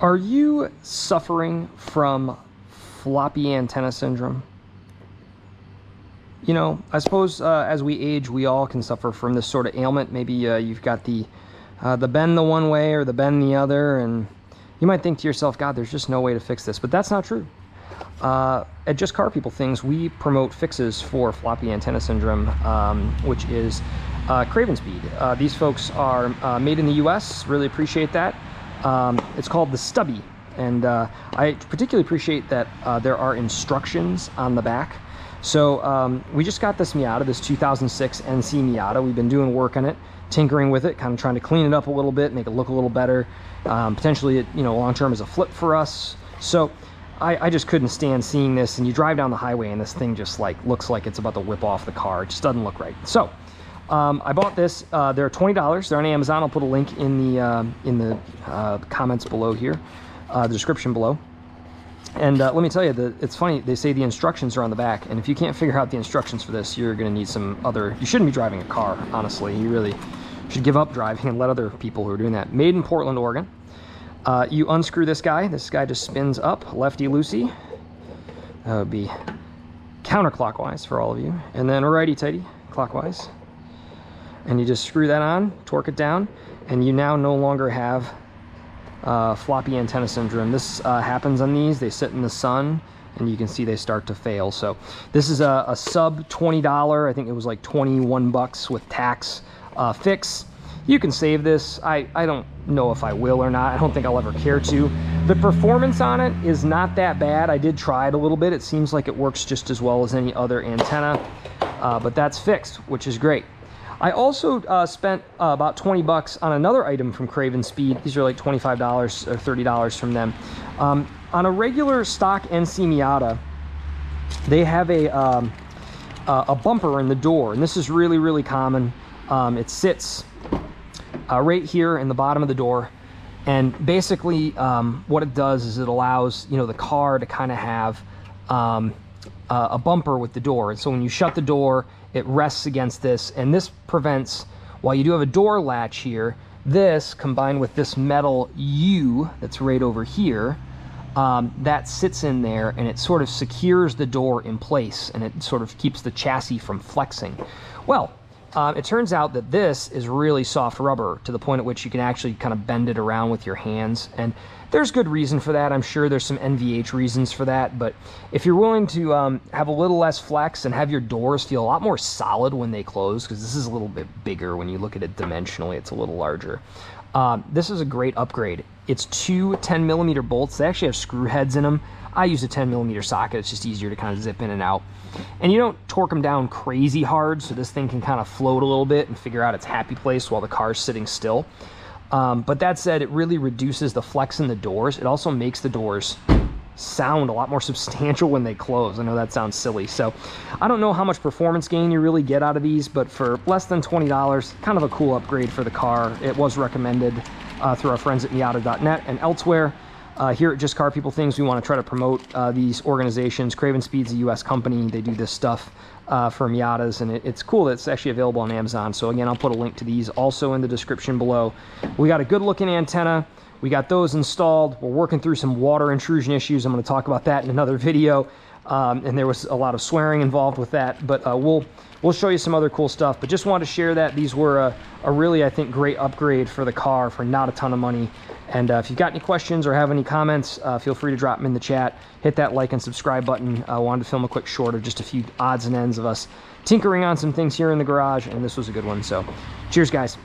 Are you suffering from floppy antenna syndrome? You know, I suppose as we age, we all can suffer from this sort of ailment. Maybe you've got the bend the one way or the bend the other, and you might think to yourself, God, there's just no way to fix this. But that's not true. At Just Car People Things, we promote fixes for floppy antenna syndrome, which is Craven Speed. These folks are made in the US. Really appreciate that. It's called the Stubby, and I particularly appreciate that there are instructions on the back. So we just got this Miata, this 2006 NC Miata. We've been doing work on it, tinkering with it, kind of trying to clean it up a little bit, make it look a little better. Potentially, it, you know, long term is a flip for us. So I just couldn't stand seeing this, and you drive down the highway and this thing just like looks like it's about to whip off the car. It just doesn't look right. So I bought this. They're $20. They're on Amazon. I'll put a link in the comments below here, the description below. And let me tell you, it's funny, they say the instructions are on the back, and if you can't figure out the instructions for this, you're going to need some other... You shouldn't be driving a car, honestly. You really should give up driving and let other people who are doing that. Made in Portland, Oregon. You unscrew this guy. This guy just spins up, lefty-loosey. That would be counterclockwise for all of you. And then righty-tighty, clockwise. And you just screw that on, torque it down, and you now no longer have floppy antenna syndrome. This happens on these. They sit in the sun, and you can see they start to fail. So this is a sub $20, I think it was like 21 bucks with tax fix. You can save this. I don't know if I will or not. I don't think I'll ever care to. The performance on it is not that bad. I did try it a little bit. It seems like it works just as well as any other antenna, but that's fixed, which is great. I also spent about 20 bucks on another item from Craven Speed. These are like $25 or $30 from them. On a regular stock NC Miata, they have a bumper in the door, and this is really, really common. It sits right here in the bottom of the door, and basically what it does is it allows, you know, the car to kind of have a bumper with the door. And so when you shut the door, it rests against this, and this prevents, while you do have a door latch here, this combined with this metal U that's right over here, that sits in there, and it sort of secures the door in place, and it sort of keeps the chassis from flexing. Well, it turns out that this is really soft rubber to the point at which you can actually kind of bend it around with your hands, and there's good reason for that. I'm sure there's some NVH reasons for that, but if you're willing to have a little less flex and have your doors feel a lot more solid when they close, because this is a little bit bigger when you look at it dimensionally, it's a little larger. This is a great upgrade. It's two 10mm bolts. They actually have screw heads in them. I use a 10mm socket. It's just easier to kind of zip in and out. And you don't torque them down crazy hard, so this thing can kind of float a little bit and figure out its happy place while the car's sitting still. But that said, it really reduces the flex in the doors. It also makes the doors sound a lot more substantial when they close. I know that sounds silly. So I don't know how much performance gain you really get out of these, but for less than $20, kind of a cool upgrade for the car. It was recommended through our friends at Miata.net and elsewhere. Here at Just Car People Things, we want to try to promote these organizations. Craven Speed's a US company. They do this stuff for Miatas, and it's cool that it's actually available on Amazon. So again, I'll put a link to these also in the description below. We got a good looking antenna. We got those installed. We're working through some water intrusion issues. I'm going to talk about that in another video. And there was a lot of swearing involved with that, but we'll show you some other cool stuff. But just wanted to share that these were a really, I think, great upgrade for the car for not a ton of money. And if you've got any questions or have any comments, feel free to drop them in the chat. Hit that like and subscribe button. I wanted to film a quick short of just a few odds and ends of us tinkering on some things here in the garage, and this was a good one. So cheers, guys.